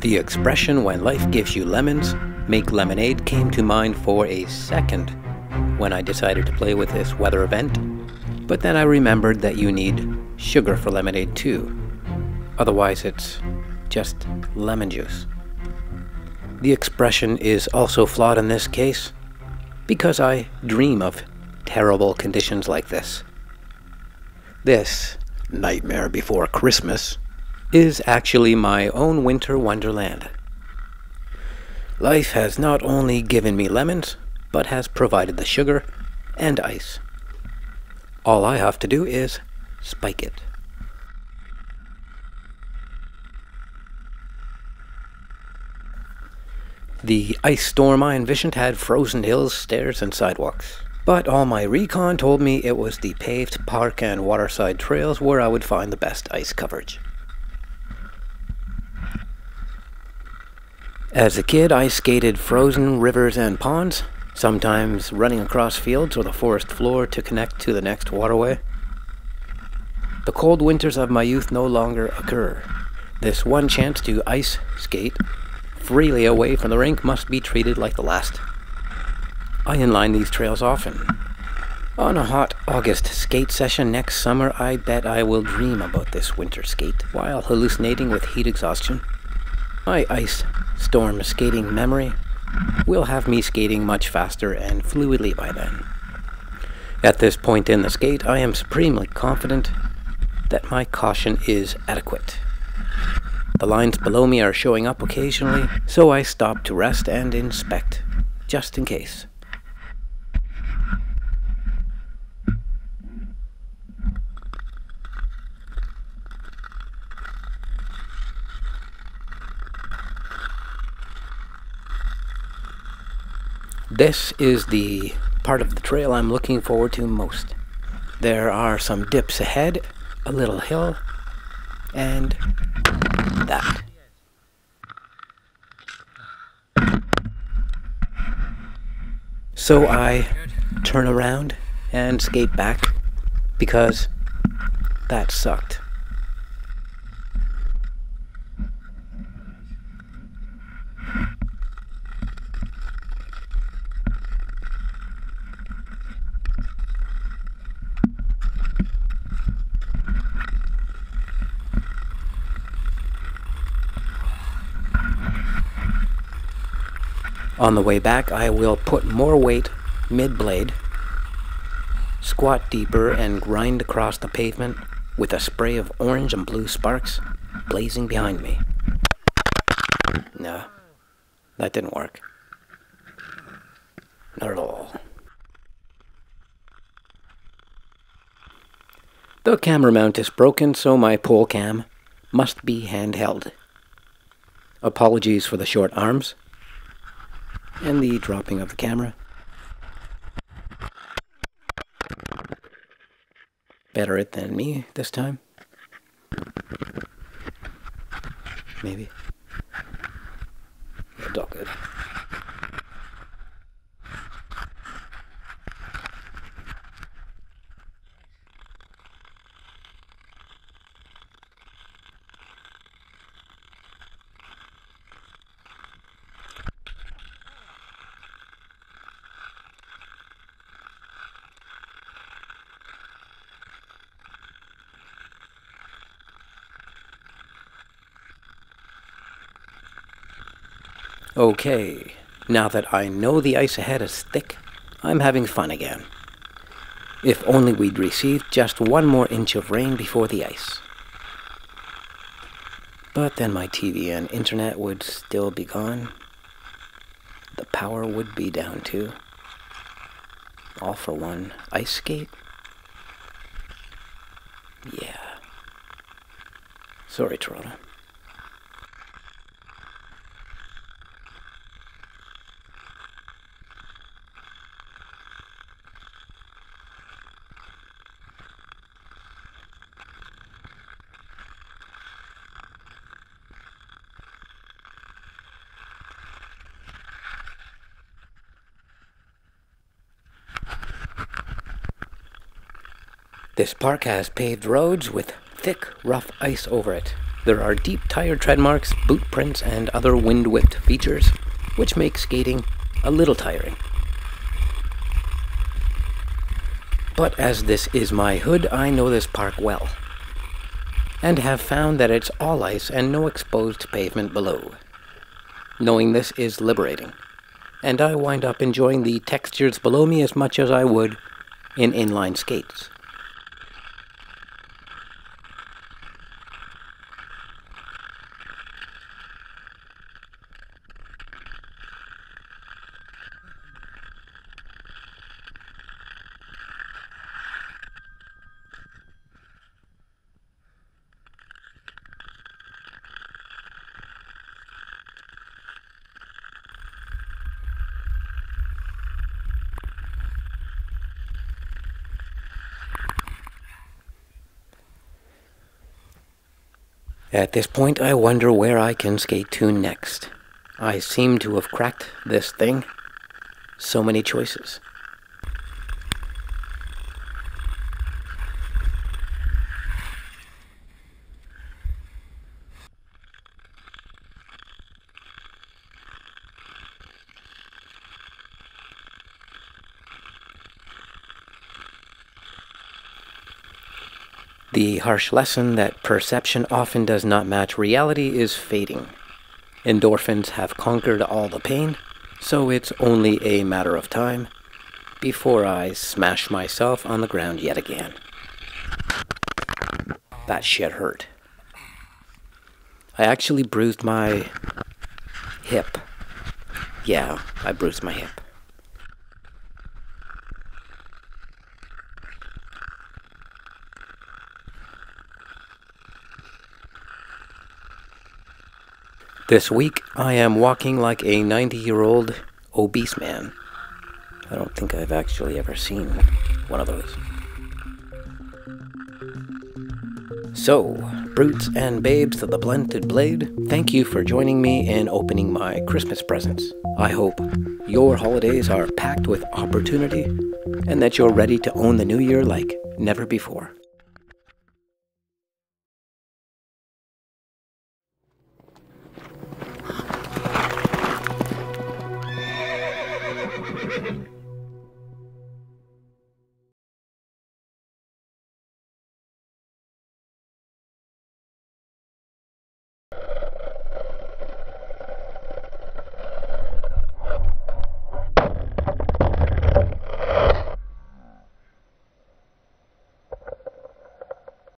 The expression "when life gives you lemons, make lemonade" came to mind for a second when I decided to play with this weather event, but then I remembered that you need sugar for lemonade too. Otherwise it's just lemon juice. The expression is also flawed in this case because I dream of terrible conditions like this. This nightmare before Christmas is actually my own winter wonderland. Life has not only given me lemons, but has provided the sugar and ice. All I have to do is spike it. The ice storm I envisioned had frozen hills, stairs, and sidewalks. But all my recon told me it was the paved park and waterside trails where I would find the best ice coverage. As a kid, I skated frozen rivers and ponds, sometimes running across fields or the forest floor to connect to the next waterway. The cold winters of my youth no longer occur. This one chance to ice skate freely away from the rink must be treated like the last. I inline these trails often. On a hot August skate session next summer, I bet I will dream about this winter skate while hallucinating with heat exhaustion. My ice storm skating memory will have me skating much faster and fluidly by then. At this point in the skate, I am supremely confident that my caution is adequate. The lines below me are showing up occasionally, so I stop to rest and inspect, just in case. This is the part of the trail I'm looking forward to most. There are some dips ahead, a little hill, and that. So I turn around and skate back because that sucked. On the way back, I will put more weight mid-blade, squat deeper, and grind across the pavement with a spray of orange and blue sparks blazing behind me. No, that didn't work. Not at all. The camera mount is broken, so my pole cam must be handheld. Apologies for the short arms and the dropping of the camera. Better it than me this time. Maybe. It's all good. Okay, now that I know the ice ahead is thick, I'm having fun again. If only we'd received just one more inch of rain before the ice. But then my TV and internet would still be gone. The power would be down too. All for one ice skate? Yeah. Sorry, Toronto. This park has paved roads with thick, rough ice over it. There are deep tire tread marks, boot prints, and other wind-whipped features, which make skating a little tiring. But as this is my hood, I know this park well, and have found that it's all ice and no exposed pavement below. Knowing this is liberating, and I wind up enjoying the textures below me as much as I would in inline skates. At this point, I wonder where I can skate to next. I seem to have cracked this thing. So many choices. The harsh lesson that perception often does not match reality is fading. Endorphins have conquered all the pain, so it's only a matter of time before I smash myself on the ground yet again. That shit hurt. I actually bruised my hip. Yeah, I bruised my hip. This week, I am walking like a 90-year-old obese man. I don't think I've actually ever seen one of those. So, brutes and babes of the blunted blade, thank you for joining me in opening my Christmas presents. I hope your holidays are packed with opportunity and that you're ready to own the new year like never before.